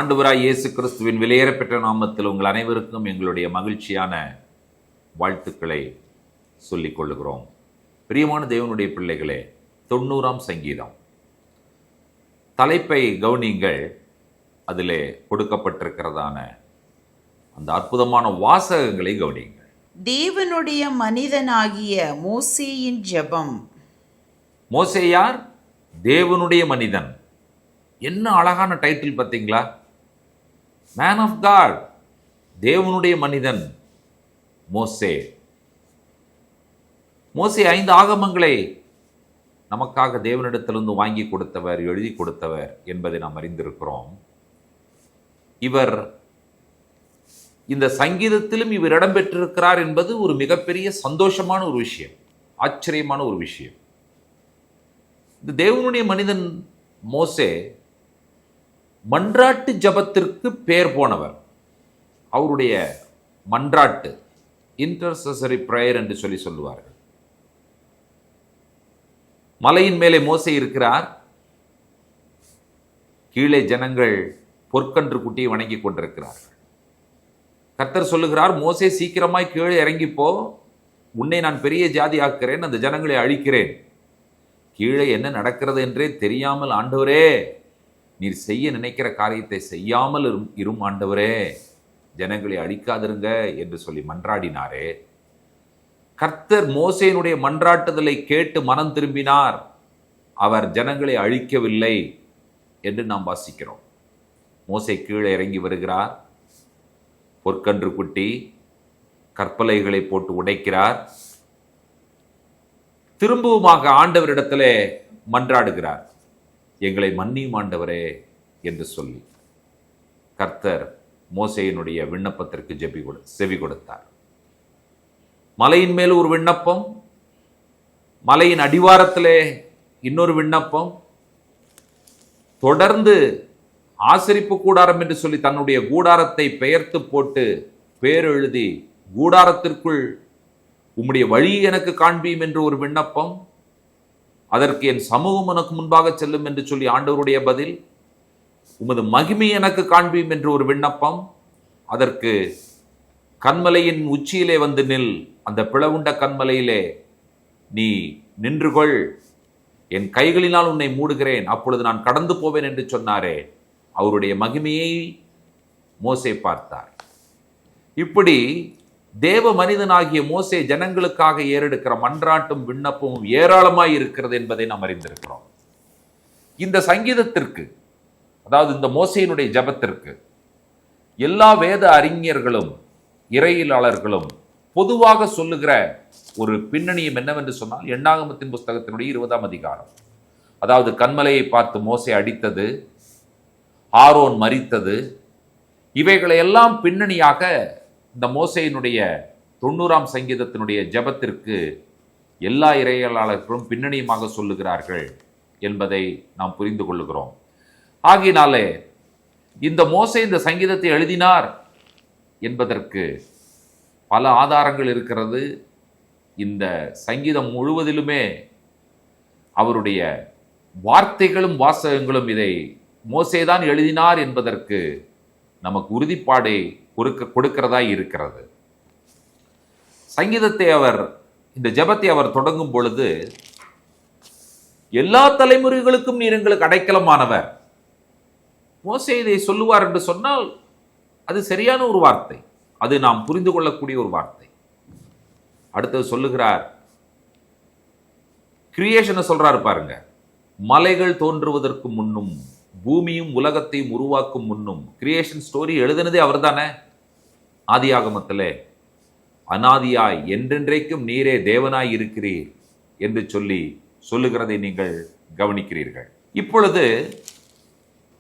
ஆண்டவராய் இயேசு கிறிஸ்துவின் விலையேறப்பெற்ற நாமத்தில் உங்கள் அனைவருக்கும் எங்களுடைய மகிழ்ச்சியான வாழ்த்துக்களை சொல்லிக் கொள்ளுகிறோம். பிரியமான தேவனுடைய பிள்ளைகளே, 90ஆம் சங்கீதம் தலைப்பை கவனிங்கள். அதிலே கொடுக்கப்பட்டிருக்கிறதான அந்த அற்புதமான வாசகங்களை கவனிங்கள். தேவனுடைய மனிதனாகிய மோசேயின் ஜெபம். மோசே யார்? தேவனுடைய மனிதன். என்ன அழகான டைட்டில் பார்த்தீங்களா? மேன் ஆஃப் காட், தேவனுடைய மனிதன் மோசே. மோசே 5 ஆகமங்களை நமக்காக தேவனிடத்திலிருந்து வாங்கி கொடுத்தவர், எழுதி கொடுத்தவர் என்பதை நாம் அறிந்திருக்கிறோம். இவர் இந்த சங்கீதத்திலும் இவர் இடம்பெற்றிருக்கிறார் என்பது ஒரு மிகப்பெரிய சந்தோஷமான ஒரு விஷயம், ஆச்சரியமான ஒரு விஷயம். இந்த தேவனுடைய மனிதன் மோசே மன்றாட்டு ஜபத்திற்கு பெயர் போனவர். அவருடைய மன்றாட்டு, இன்டர்செசரி பிரேயர் என்று சொல்லுவார்கள். மலையின் மேலே மோசே இருக்கிறார். கீழே ஜனங்கள் பொற்கன்று குட்டியை வணங்கி கொண்டிருக்கிறார்கள். கர்த்தர் சொல்லுகிறார், மோசே சீக்கிரமாய் கீழே இறங்கிப்போ, உன்னை நான் பெரிய ஜாதி ஆக்குறேன், அந்த ஜனங்களை அழிக்கிறேன். கீழே என்ன நடக்கிறது என்றே தெரியாமல், ஆண்டவரே நீர் செய்ய நினைக்கிற காரியத்தை செய்யாமல் இரும் ஆண்டவரே, ஜனங்களை அழிக்காதிருங்க என்று சொல்லி மன்றாடினாரே. கர்த்தர் மோசேயினுடைய மன்றாட்டுதலை கேட்டு மனம் திரும்பினார். அவர் ஜனங்களை அழிக்கவில்லை என்று நாம் வாசிக்கிறோம். மோசே கீழே இறங்கி வருகிறார். பொற்கன்று குட்டி கற்பலைகளை போட்டு உடைக்கிறார். திரும்பவுமாக ஆண்டவரிடத்திலே மன்றாடுகிறார், எங்களை மன்னியும் ஆண்டவரே என்று சொல்லி. கர்த்தர் மோசேயினுடைய விண்ணப்பத்திற்கு செவி கொடுத்தார். மலையின் மேல் ஒரு விண்ணப்பம், மலையின் அடிவாரத்திலே இன்னொரு விண்ணப்பம், தொடர்ந்து ஆசரிப்பு கூடாரம் என்று சொல்லி தன்னுடைய கூடாரத்தை பெயர்த்து போட்டு பேர் எழுதி, கூடாரத்திற்குள் உம்முடைய வழி எனக்கு காண்பியும் என்று ஒரு விண்ணப்பம், அதற்கு என் சமூகம் உனக்கு முன்பாக செல்லும் என்று சொல்லி ஆண்டவருடைய பதில், உமது மகிமை எனக்கு காண்பியும் என்று ஒரு விண்ணப்பம், அதற்கு கண்மலையின் உச்சியிலே வந்து நில், அந்த பிளவுண்ட கண்மலையிலே நீ நின்றுகொள், என் கைகளினால் உன்னை மூடுகிறேன், அப்பொழுது நான் கடந்து போவேன் என்று சொன்னாரே. அவருடைய மகிமையை மோசே பார்த்தார். இப்படி தேவ மனிதனாகிய மோசே ஜனங்களுக்காக ஏறெடுக்கிற மன்றாட்டும் விண்ணப்பமும் ஏராளமாய் இருக்கிறது என்பதை நாம் அறிந்திருக்கிறோம். இந்த சங்கீதத்திற்கு, அதாவது இந்த மோசேயினுடைய ஜபத்திற்கு, எல்லா வேத அறிஞர்களும் இறையியலாளர்களும் பொதுவாக சொல்லுகிற ஒரு பின்னணியம் என்னவென்று சொன்னால், எண்ணாகமத்தின் புஸ்தகத்தினுடைய 20ஆம் அதிகாரம். அதாவது கன்மலையை பார்த்து மோசே அடித்தது, ஆரோன் மரித்தது, இவைகளை எல்லாம் பின்னணியாக இந்த மோசேயினுடைய 90ஆம் சங்கீதத்தினுடைய ஜபத்திற்கு எல்லா இறையியலாளர்களும் பின்னணியமாக சொல்லுகிறார்கள் என்பதை நாம் புரிந்து கொள்ளுகிறோம். ஆகையினாலே இந்த மோசே இந்த சங்கீதத்தை எழுதினார் என்பதற்கு பல ஆதாரங்கள் இருக்கிறது. இந்த சங்கீதம் முழுவதிலுமே அவருடைய வார்த்தைகளும் வாசகங்களும் இதை மோசேதான் எழுதினார் என்பதற்கு நமக்கு உறுதிப்பாடை கொடுக்கிறதா இருக்கிறது. சங்கீதத்தை இந்த ஜெபத்தை அவர் தொடங்கும் பொழுது, எல்லா தலைமுறைகளுக்கும் நீர் எங்களுக்கு அடைக்கலமானவர். மோசே இதை சொல்லுவார் என்று சொன்னால் அது சரியான ஒரு வார்த்தை, அது நாம் புரிந்து கொள்ளக்கூடிய ஒரு வார்த்தை. அடுத்தது சொல்லுகிறார், கிரியேஷனை சொல்றாரு பாருங்க. மலைகள் தோன்றுவதற்கு முன்னும் பூமியும் உலகத்தையும் உருவாக்கும் முன்னும், கிரியேஷன் ஸ்டோரி எழுதினதே அவர் தானே. ஆதியாகமத்திலே அனாதியாய் என்றென்றைக்கும் நீரே தேவனாய் இருக்கிறீர் என்று சொல்லுகிறதை நீங்கள் கவனிக்கிறீர்கள். இப்பொழுது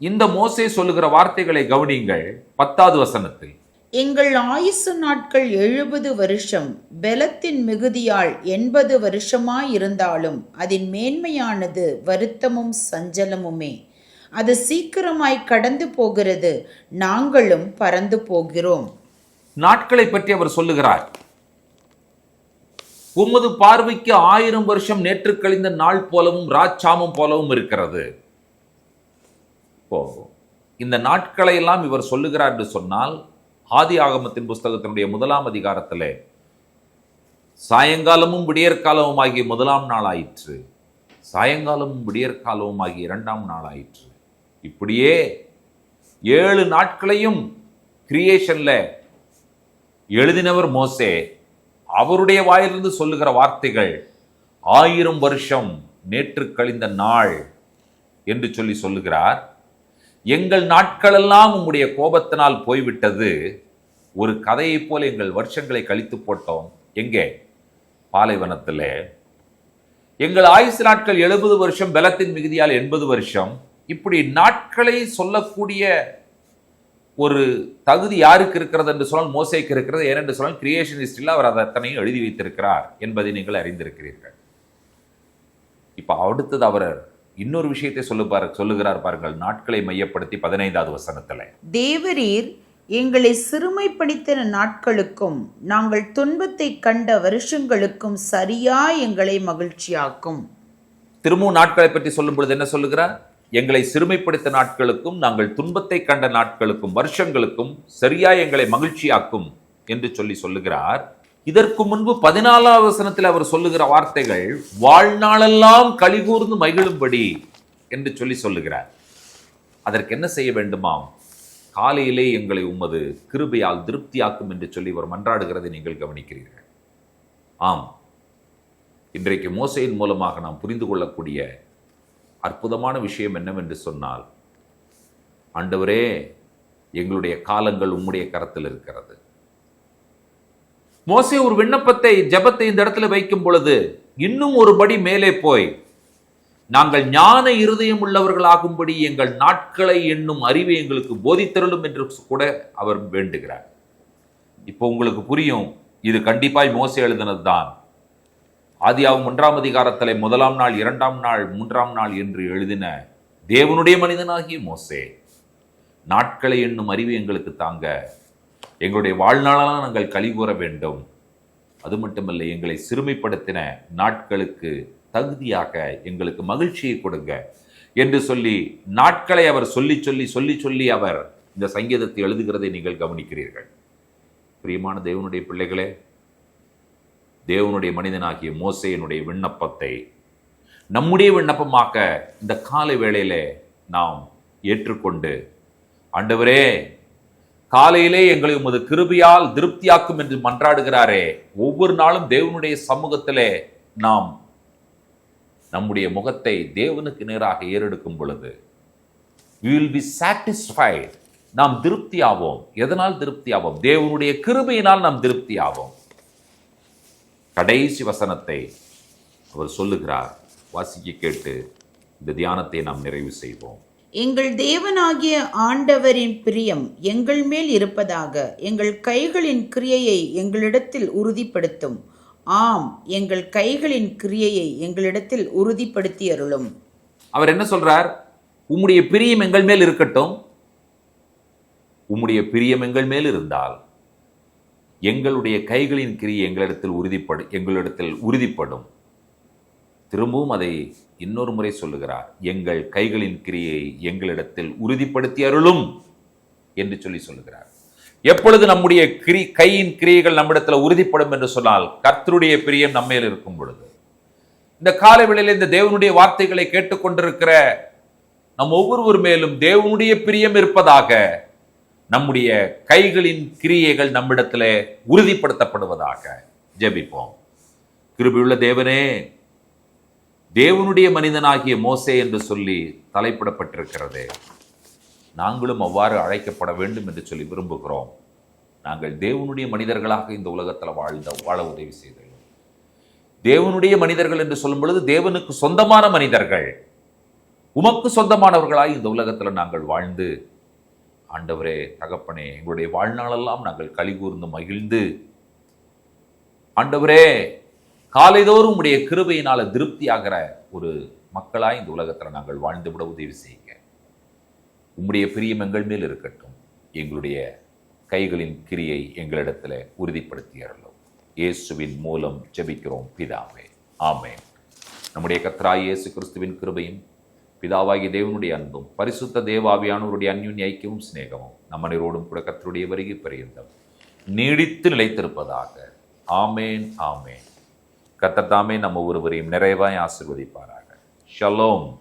இந்த மோசே சொல்லுகிற வார்த்தைகளை கவனிங்கள். 10வது வசனத்தில், எங்கள் ஆயுசு நாட்கள் 70 வருஷம், பெலத்தின் மிகுதியால் 80 வருஷமாயிருந்தாலும் அதன் மேன்மையானது வருத்தமும் சஞ்சலமுமே. அது சீக்கிரமாய் கடந்து போகிறது, நாங்களும் பறந்து போகிறோம். நாட்களை பற்றி அவர் சொல்லுகிறார். உமது பார்வைக்கு 1000 வருஷம் நேற்று கழிந்த நாள் போலவும் ராச்சாமம் போலவும் இருக்கிறது. இந்த நாட்களை எல்லாம் இவர் சொல்லுகிறார் என்று சொன்னால், ஆதி ஆகமத்தின் புஸ்தகத்தினுடைய 1ஆம் அதிகாரத்திலே சாயங்காலமும் விடியற்காலமும் ஆகிய 1ஆம் நாள் ஆயிற்று, சாயங்காலமும் விடியற்காலமும் ஆகிய 2ஆம் நாள் ஆயிற்று. இப்படியே 7 நாட்களையும் கிரியேஷன்ல எழுதினவர் மோசே. அவருடைய வாயிலிருந்து சொல்லுகிற வார்த்தைகள் 1000 வருஷம் நேற்று கழிந்த நாள் என்று சொல்லுகிறார். எங்கள் நாட்களெல்லாம் உம்முடைய கோபத்தினால் போய்விட்டது, ஒரு கதையைப் போல எங்கள் வருஷங்களை கழித்து போட்டோம். எங்கே? பாலைவனத்தில். எங்கள் ஆயுசு நாட்கள் 70 வருஷம், பலத்தின் மிகுதியால் 80 வருஷம். இப்படி நாட்களை சொல்லக்கூடிய ஒரு தகுதி யாருக்கு இருக்கிறது என்று சொன்னால் மோசேக்கு இருக்கிறது. ஏனென்று சொன்னால் கிரியேஷன் ஹிஸ்டரியில் அவர் அதை அத்தனையும் எழுதி வைத்திருக்கிறார் என்பதை நீங்கள் அறிந்திருக்கிறீர்கள். இப்ப அடுத்தது அவர் இன்னொரு விஷயத்தை சொல்லுகிறார் பாருங்கள். நாட்களை மையப்படுத்தி 15வது வசனத்துல, தேவரீர் எங்களை சிறுமைப்படுத்தின நாட்களுக்கும் நாங்கள் துன்பத்தை கண்ட வருஷங்களுக்கும் சரியா எங்களை மகிழ்ச்சியாக்கும். திரும்பவும் நாட்களை பற்றி சொல்லும் பொழுது என்ன சொல்லுகிறார்? எங்களை சிறுமைப்படுத்த நாட்களுக்கும் நாங்கள் துன்பத்தை கண்ட நாட்களுக்கும் வருஷங்களுக்கும் சரியா எங்களை மகிழ்ச்சியாக்கும் என்று சொல்லுகிறார். இதற்கு முன்பு 14வது வசனத்தில் அவர் சொல்லுகிற வார்த்தைகள் வாழ்நாளெல்லாம் கலிகூர்ந்து மகிழும்படி என்று சொல்லுகிறார். அதற்கு என்ன செய்ய வேண்டுமாம்? காலையிலே எங்களை உமது கிருபையால் திருப்தியாக்கும் என்று சொல்லி இவர் மன்றாடுகிறதை நீங்கள் கவனிக்கிறீர்கள். ஆம், இன்றைக்கு மோசேயின் மூலமாக நாம் புரிந்து கொள்ளக்கூடிய அற்புதமான விஷயம் என்னவென்று சொன்னால், ஆண்டவரே, எங்களுடைய காலங்கள் உம்முடைய கரத்தில் இருக்கிறது. மோசே ஒரு விண்ணப்பத்தை, ஜெபத்தை இந்த இடத்துல வைக்கும் பொழுது இன்னும் ஒரு படி மேலே போய், நாங்கள் ஞான இருதயம் உள்ளவர்களாகும்படி எங்கள் நாட்களை என்னும் அறிவை எங்களுக்கு போதித்தருளும் என்று கூட அவர் வேண்டுகிறார். இப்போ உங்களுக்கு புரியும், இது கண்டிப்பாய் மோசே எழுதினது தான். ஆதியாகமம் 1ஆம் அதிகாரத்திலே 1ஆம் நாள், 2ஆம் நாள், 3ஆம் நாள் என்று எழுதின தேவனுடைய மனிதனாகிய மோசே, நாட்களை என்னும் அறிவு எங்களுக்கு தாங்க, எங்களுடைய வாழ்நாளெல்லாம் நாங்கள் கலிகூற வேண்டும், அது மட்டுமல்ல எங்களை சிறுமைப்படுத்தின நாட்களுக்கு தகுதியாக எங்களுக்கு மகிழ்ச்சியை கொடுங்க என்று சொல்லி நாட்களை அவர் சொல்லி அவர் இந்த சங்கீதத்தை எழுதுகிறதை நீங்கள் கவனிக்கிறீர்கள். பிரியமான தேவனுடைய பிள்ளைகளே, தேவனுடைய மனிதனாகிய மோசேயினுடைய விண்ணப்பத்தை நம்முடைய விண்ணப்பமாக இந்த காலை வேளையிலே நாம் ஏற்றுக்கொண்டு, ஆண்டவரே, காலையிலே எங்களை உமது கிருபையால் திருப்தியாக்கும் என்று மன்றாடுகிறாரே, ஒவ்வொரு நாளும் தேவனுடைய சமூகத்திலே நாம் நம்முடைய முகத்தை தேவனுக்கு நேராக ஏறெடுக்கும் பொழுது we will be satisfied. நாம் திருப்தியாவோம். எதனால் திருப்தியாவோம்? தேவனுடைய கிருபையினால் நாம் திருப்தியாவோம். கடைசி வசனத்தை அவர் சொல்லுகிறார். வாசிக்க கேட்டு இந்த தியானத்தை நாம் நிறைவு செய்வோம். எங்கள் தேவனாகிய ஆண்டவரின் பிரியம் எங்கள் மேல் இருப்பதாக, எங்கள் கைகளின் கிரியையை எங்களிடத்தில் உறுதிப்படுத்தும். ஆம், எங்கள் கைகளின் கிரியையை எங்களிடத்தில் உறுதிப்படுத்தி அருளும். அவர் என்ன சொல்றார்? உம்முடைய பிரியம் எங்கள் மேல் இருக்கட்டும். உம்முடைய பிரியம் எங்கள் மேல் இருந்தால் எங்களுடைய கைகளின் கிரியை எங்களிடத்தில் உறுதிப்படும். திரும்பவும் அதை இன்னொரு முறை சொல்லுகிறார். எங்கள் கைகளின் கிரியை எங்களிடத்தில் உறுதிப்படுத்தி அருளும் என்று சொல்லுகிறார். எப்பொழுது நம்முடைய கையின் கிரியைகள் நம்மிடத்தில் உறுதிப்படும் என்று சொன்னால், கர்த்தருடைய பிரியம் நம்மேல் இருக்கும் பொழுது. இந்த காலை வேளையில் இந்த தேவனுடைய வார்த்தைகளை கேட்டுக்கொண்டிருக்கிற நம் ஒவ்வொருவர் மேலும் தேவனுடைய பிரியம் இருப்பதாக, நம்முடைய கைகளின் கிரியைகள் நம்மிடத்தில் உறுதிப்படுத்தப்படுவதாக ஜெபிப்போம். கிருபையுள்ள தேவனே, தேவனுடைய மனிதனாகிய மோசே என்று சொல்லி தலைப்பிடப்பட்டிருக்கிறது. நாங்களும் அவ்வாறு அழைக்கப்பட வேண்டும் என்று சொல்லி விரும்புகிறோம். நாங்கள் தேவனுடைய மனிதர்களாக இந்த உலகத்தில் வாழ உதவி செய்தோம். தேவனுடைய மனிதர்கள் என்று சொல்லும் பொழுது தேவனுக்கு சொந்தமான மனிதர்கள், உமக்கு சொந்தமானவர்களாய் இந்த உலகத்தில் நாங்கள் வாழ்ந்து, ஆண்டவரே, தகப்பனே, எங்களுடைய வாழ்நாளெல்லாம் நாங்கள் கலிகூர்ந்து மகிழ்ந்து, ஆண்டவரே, காலைதோறும் உடைய கிருபையினால திருப்தியாகிற ஒரு மக்களாய் இந்த உலகத்தில் நாங்கள் வாழ்ந்து விட உதவி செய்யுங்க. உம்முடைய பிரியம் எங்கள் மேல் இருக்கட்டும். எங்களுடைய கைகளின் கிரியை எங்களிடத்தில் உறுதிப்படுத்தி அருளும். இயேசுவின் மூலம் ஜெபிக்கிறோம் பிதாவே, ஆமென். நம்முடைய கர்த்தராகிய இயேசு கிறிஸ்துவின் கிருபையும் பிதாவாகிய தேவனுடைய அன்பும் பரிசுத்த தேவாவியானவருடைய அந்யுன்ய ஐக்கியமும் சிநேகமும் நம்மனரோடும் கூட கர்த்தருடைய வருகை பரியந்தம் நீடித்து நிலைத்திருப்பதாக. ஆமேன் ஆமேன். கர்த்தர் தாமே நம்ம ஒருவரையும் நிறைவாய் ஆசீர்வதிப்பாராக. ஷலோம்.